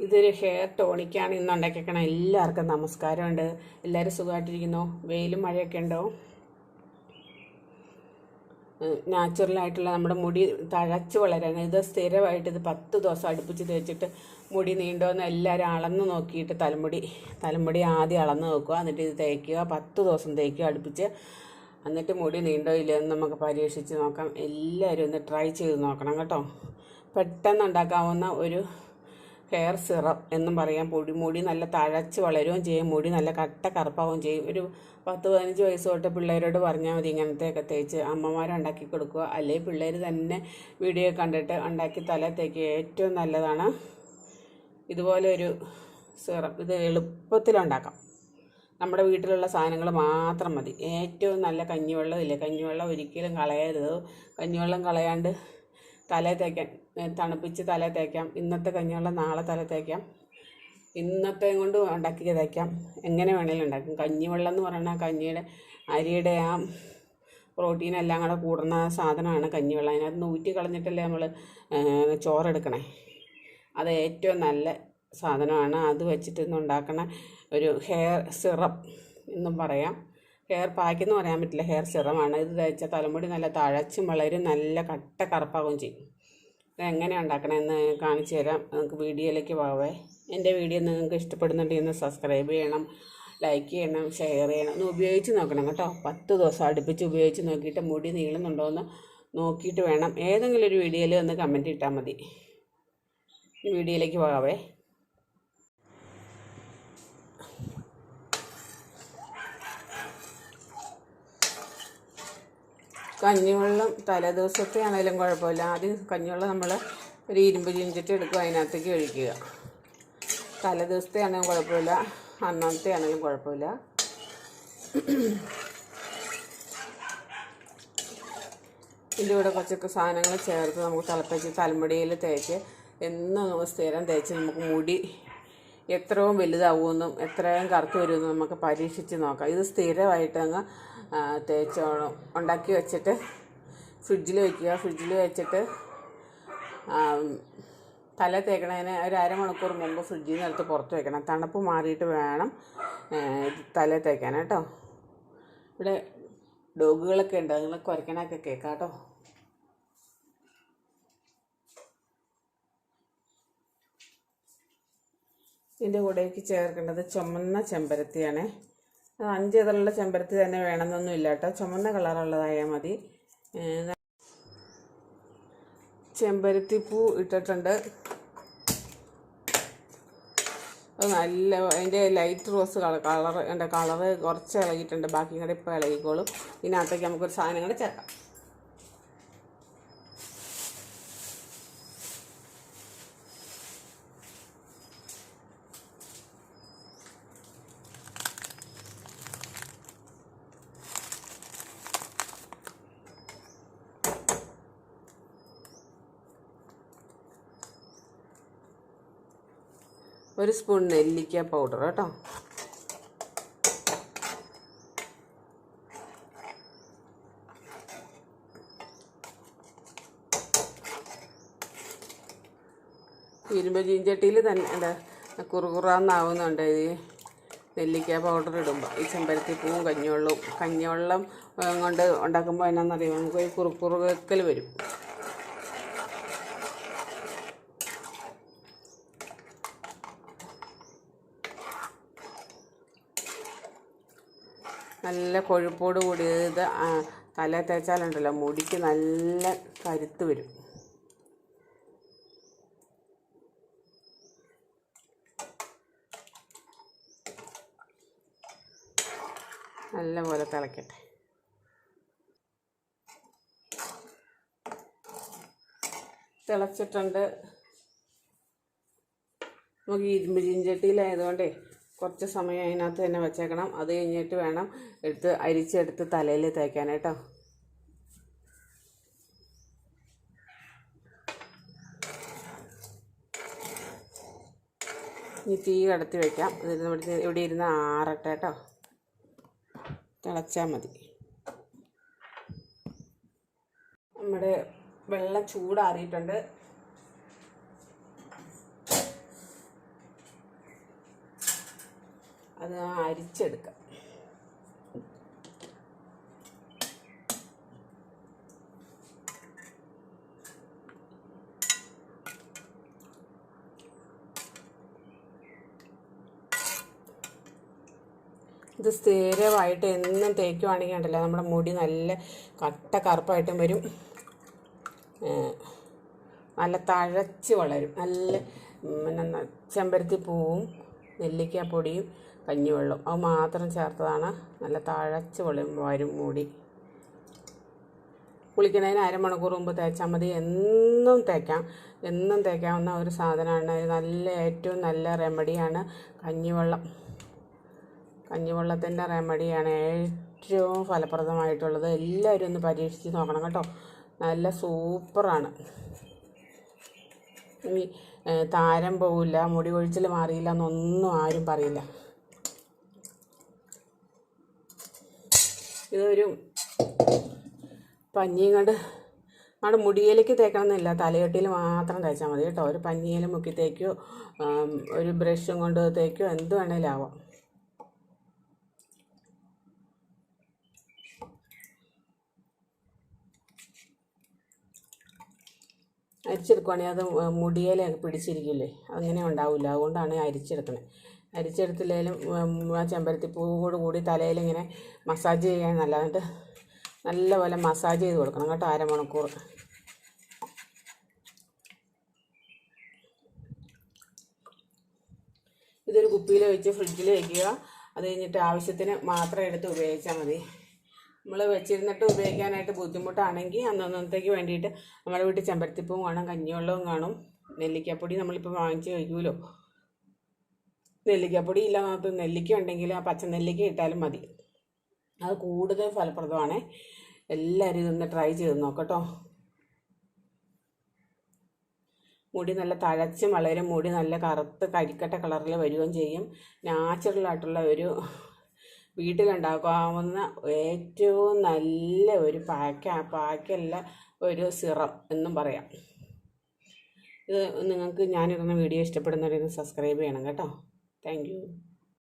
ഇതൊരു ഹെയർ ടോണിക്കാണ് ഇന്ന് ഉണ്ടാക്കിയേക്കണം. എല്ലാവർക്കും നമസ്കാരമുണ്ട്. എല്ലാവരും സുഖമായിട്ടിരിക്കുന്നു. വെയിലും മഴയൊക്കെ ഉണ്ടോ? നാച്ചുറലായിട്ടുള്ള നമ്മുടെ മുടി തഴച്ച് വളരാണ്. ഇത് സ്ഥിരമായിട്ട് ഇത് 10 ദിവസം അടുപ്പിച്ച് തേച്ചിട്ട് മുടി നീണ്ടോന്ന് എല്ലാവരും അളന്ന് നോക്കിയിട്ട് തലമുടി ആദ്യം അളന്ന് നോക്കുക. എന്നിട്ട് ഇത് തേക്കുക. 10 ദിവസം തേക്കുക അടുപ്പിച്ച്. എന്നിട്ട് മുടി നീണ്ടോ ഇല്ലയെന്ന് നമുക്ക് പരീക്ഷിച്ച് നോക്കാം. എല്ലാവരും ഒന്ന് ട്രൈ ചെയ്ത് നോക്കണം കേട്ടോ. പെട്ടെന്ന് ഉണ്ടാക്കാവുന്ന ഒരു ഹെയർ സിറം എന്നും പറയാം. മുടി നല്ല തഴച്ച് വളരുകയും ചെയ്യും, മുടി നല്ല കട്ട കറുപ്പാവുകയും ചെയ്യും. ഒരു 10-15 വയസ്സ് തൊട്ട് പിള്ളേരോട് പറഞ്ഞാൽ മതി ഇങ്ങനത്തെയൊക്കെ തേച്ച് അമ്മമാരുണ്ടാക്കി കൊടുക്കുക. അല്ലെങ്കിൽ പിള്ളേർ തന്നെ വീഡിയോ കണ്ടിട്ട് ഉണ്ടാക്കി തല തേക്കുക. ഏറ്റവും നല്ലതാണ് ഇതുപോലെ ഒരു സിറം. ഇത് എളുപ്പത്തിലുണ്ടാക്കാം. നമ്മുടെ വീട്ടിലുള്ള സാധനങ്ങൾ മാത്രം മതി. ഏറ്റവും നല്ല കഞ്ഞിവെള്ളം ഇല്ലേ, കഞ്ഞിവെള്ളം ഒരിക്കലും കളയരുത്. കഞ്ഞിവെള്ളം കളയാണ്ട് തല തേക്കാൻ, തണുപ്പിച്ച് തല തേക്കാം. ഇന്നത്തെ കഞ്ഞിവെള്ളം നാളെ തല തേക്കാം. ഇന്നത്തെ കൊണ്ട് ഉണ്ടാക്കി തേക്കാം. എങ്ങനെ വേണേലും ഉണ്ടാക്കും. കഞ്ഞിവെള്ളം എന്ന് പറഞ്ഞാൽ കഞ്ഞിയുടെ അരിയുടെ ആ പ്രോട്ടീനെല്ലാം കൂടെ കൂടുന്ന സാധനമാണ് കഞ്ഞിവെള്ളം. അതിനകത്ത് ഊറ്റി കളഞ്ഞിട്ടല്ലേ നമ്മൾ ചോറെടുക്കണേ. അത് ഏറ്റവും നല്ല സാധനമാണ്. അത് വെച്ചിട്ട് ഇന്ന് ഉണ്ടാക്കണ ഒരു ഹെയർ സിറം എന്നും പറയാം. ഹെയർ പാക്ക് എന്ന് പറയാൻ പറ്റില്ല, ഹെയർ സിറമാണ്. ഇത് തേച്ച തലമുടി നല്ല തഴച്ചും വളരും, നല്ല കട്ട കറുപ്പാകുകയും ചെയ്യും. ഇത് എങ്ങനെയാണ് ഉണ്ടാക്കണമെന്ന് കാണിച്ചു തരാം. നിങ്ങൾക്ക് വീഡിയോയിലേക്ക് പോവേ. എൻ്റെ വീഡിയോ നിങ്ങൾക്ക് ഇഷ്ടപ്പെടുന്നുണ്ടെങ്കിൽ ഒന്ന് സബ്സ്ക്രൈബ് ചെയ്യണം, ലൈക്ക് ചെയ്യണം, ഷെയർ ചെയ്യണം. ഒന്ന് ഉപയോഗിച്ച് നോക്കണം കേട്ടോ. 10 ദിവസം അടുപ്പിച്ച് ഉപയോഗിച്ച് നോക്കിയിട്ട് മുടി നീളുന്നുണ്ടോ എന്ന് നോക്കിയിട്ട് വേണം. ഏതെങ്കിലും ഒരു വീഡിയോയിൽ ഒന്ന് കമൻറ്റ് ഇട്ടാൽ മതി. വീഡിയോയിലേക്ക് പോകാവേ. കഞ്ഞിവെള്ളം തലേദിവസത്തെ ആണെങ്കിലും കുഴപ്പമില്ല. ആദ്യം കഞ്ഞിവെള്ളം നമ്മൾ ഒരു 20 ചീഞ്ചട്ടി എടുക്കുക, അതിനകത്തേക്ക് ഒഴിക്കുക. തലേദിവസത്തെ ആണെങ്കിലും കുഴപ്പമില്ല, അന്നത്തെ ആണെങ്കിലും കുഴപ്പമില്ല. ഇതിൻ്റെ കൂടെ കുറച്ചൊക്കെ സാധനങ്ങൾ ചേർത്ത് നമുക്ക് തിളപ്പിച്ച് തലമുടിയിൽ തേച്ച് എന്നും സ്ഥിരം തേച്ച് നമുക്ക് മുടി എത്രയും വലുതാവുമെന്നും എത്രയും കറുത്ത് വരുമെന്നും നമുക്ക് പരീക്ഷിച്ച് നോക്കാം. ഇത് സ്ഥിരമായിട്ട് അങ്ങ് തേച്ചോണം. ഉണ്ടാക്കി വെച്ചിട്ട് ഫ്രിഡ്ജിൽ വയ്ക്കുക. ഫ്രിഡ്ജിൽ വെച്ചിട്ട് തല തേക്കണതിന് ഒരു അരമണിക്കൂർ മുമ്പ് ഫ്രിഡ്ജിൽ നിന്ന് എടുത്ത് പുറത്ത് വെക്കണം. തണുപ്പ് മാറിയിട്ട് വേണം തല തേക്കാൻ കേട്ടോ. ഇവിടെ ഡോഗുകളൊക്കെ ഉണ്ട്, നിങ്ങൾ കുരയ്ക്കണൊക്കെ കേൾക്കാം കേട്ടോ. ഇതിൻ്റെ കൂടെയൊക്കെ ചേർക്കേണ്ടത് ചുമന്ന ചെമ്പരത്തിയാണ്. 5 ഇതളുള്ള ചെമ്പരത്തി തന്നെ വേണമെന്നൊന്നും ഇല്ല കേട്ടോ. ചുമന്ന കളറുള്ളതായാൽ മതി. ചെമ്പരത്തിപ്പൂ ഇട്ടിട്ടുണ്ട്. അത് നല്ല അതിൻ്റെ ലൈറ്റ് റോസ് കളറ് കുറച്ച് ഇളകിയിട്ടുണ്ട്. ബാക്കി കൂടെ ഇപ്പോൾ ഇളകിക്കോളും. ഇതിനകത്തേക്ക് നമുക്കൊരു സാധനം കൂടെ ചേർക്കാം. ഒരു സ്പൂൺ നെല്ലിക്ക പൗഡർ കേട്ടോ. ഇരുമ്പ് ചീഞ്ചട്ടിയിൽ തന്നെ എന്താ കുറുകുറാന്നാവുന്നുണ്ട് ഈ നെല്ലിക്ക പൗഡർ ഇടുമ്പോൾ. ഈ ചെമ്പരത്തിപ്പൂവും കഞ്ഞിവെള്ളം കൊണ്ട് ഉണ്ടാക്കുമ്പോൾ എന്നാണെന്നറിയുമോ, നമുക്ക് ഒരു കുറുക്കുറുക്കൽ വരും. നല്ല കൊഴുപ്പോട് കൂടി ഇത് തല തേച്ചാലുണ്ടല്ലോ മുടിക്ക് നല്ല കരുത്ത് വരും. നല്ലപോലെ തിളക്കട്ടെ. തിളച്ചിട്ടുണ്ട്. നമുക്ക് ഇരുമ്പ് ചീഞ്ചട്ടിയിലായതുകൊണ്ടേ കുറച്ച് സമയം അതിനകത്ത് തന്നെ വെച്ചേക്കണം. അത് കഴിഞ്ഞിട്ട് വേണം അരിച്ചെടുത്ത് തലയിൽ തേക്കാനായിട്ടോ. ഇനി തീ കടത്തി വയ്ക്കാം. ഇവിടെ ഇരുന്ന് ആറട്ടെ കേട്ടോ. തിളച്ചാൽ മതി. നമ്മുടെ വെള്ളം ചൂടാറിയിട്ടുണ്ട്. അത് അരിച്ചെടുക്കാം. ഇത് സ്ഥിരമായിട്ട് എന്നും തേക്കുവാണെങ്കിൽ ഉണ്ടല്ലോ നമ്മുടെ മുടി നല്ല കട്ട കറുപ്പായിട്ടും വരും, നല്ല തഴച്ച് വളരും. നല്ല പിന്നെ ചെമ്പരത്തി പൂവും നെല്ലിക്കാപ്പൊടിയും കഞ്ഞിവെള്ളവും അത് മാത്രം ചേർത്തതാണ്. നല്ല തഴച്ച് വരും മുടി. കുളിക്കുന്നതിന് അരമണിക്കൂർ മുമ്പ് തേച്ചാൽ മതി. എന്നും തേക്കാം, എന്നും തേക്കാവുന്ന ഒരു സാധനമാണ്. നല്ല ഏറ്റവും നല്ല റെമഡിയാണ് കഞ്ഞിവെള്ളം. കഞ്ഞിവെള്ളത്തിൻ്റെ റെമഡിയാണ് ഏറ്റവും ഫലപ്രദമായിട്ടുള്ളത്. എല്ലാവരും ഒന്ന് പരീക്ഷിച്ച് നോക്കണം കേട്ടോ, നല്ല സൂപ്പറാണ്. ഈ താരം പോവില്ല, മുടി കൊഴിച്ചിൽ മാറിയില്ല എന്നൊന്നും ആരും പറയില്ല. ഇതൊരു പഞ്ഞിയും കൊണ്ട് നമ്മുടെ മുടിയിലേക്ക് തേക്കണമെന്നില്ല, തലയൊട്ടിയിൽ മാത്രം തേച്ചാൽ മതി കേട്ടോ. ഒരു പഞ്ഞിയിൽ മുക്കി തേക്കോ, ഒരു ബ്രഷും കൊണ്ട് തേക്കോ, എന്ത് വേണേലും ആവാം. അരിച്ചെടുക്കുകയാണെങ്കിൽ അത് മുടിയിലൊക്കെ പിടിച്ചിരിക്കില്ലേ, അങ്ങനെ ഉണ്ടാവില്ല. അതുകൊണ്ടാണ് അരിച്ചെടുക്കണത്. അരിച്ചെടുത്തില്ലെങ്കിലും ആ ചെമ്പരത്തിപ്പൂവോട് കൂടി തലയിലിങ്ങനെ മസാജ് ചെയ്യാൻ നല്ലതായിട്ട് നല്ലപോലെ മസാജ് ചെയ്ത് കൊടുക്കണം കേട്ടോ, അരമണിക്കൂർ. ഇതൊരു കുപ്പിയിൽ വെച്ച് ഫ്രിഡ്ജിൽ വയ്ക്കുക. അത് കഴിഞ്ഞിട്ട് ആവശ്യത്തിന് മാത്രം എടുത്ത് ഉപയോഗിച്ചാൽ മതി. നമ്മൾ വെച്ചിരുന്നിട്ട് ഉപയോഗിക്കാനായിട്ട് ബുദ്ധിമുട്ടാണെങ്കിൽ അന്നന്നത്തേക്ക് വേണ്ടിയിട്ട് നമ്മുടെ വീട്ടിൽ ചെമ്പരത്തിപ്പൂവും കാണും, കഞ്ഞിവെള്ളവും കാണും, നെല്ലിക്കാപ്പൊടി നമ്മളിപ്പോൾ വാങ്ങിച്ച് കഴിക്കുമല്ലോ. നെല്ലിക്കാപ്പൊടി ഇല്ലാത്ത നെല്ലിക്ക ഉണ്ടെങ്കിൽ ആ പച്ച നെല്ലിക്ക ഇട്ടാലും മതി. അത് കൂടുതൽ ഫലപ്രദമാണ്. എല്ലാവരും ഇതൊന്ന് ട്രൈ ചെയ്ത് നോക്കട്ടോ. മുടി നല്ല തഴച്ചും വളരും, മുടി നല്ല കറുത്ത് കരിക്കട്ട കളറിൽ വരികയും ചെയ്യും. നാച്ചുറലായിട്ടുള്ള ഒരു വീട്ടിലുണ്ടാക്കാവുന്ന ഏറ്റവും നല്ല ഒരു പാക്കല്ല ഒരു സിറം എന്നും പറയാം. ഇത് നിങ്ങൾക്ക് ഞാനിടുന്ന വീഡിയോ ഇഷ്ടപ്പെടുന്നവരൊന്ന് സബ്സ്ക്രൈബ് ചെയ്യണം കേട്ടോ. Thank you.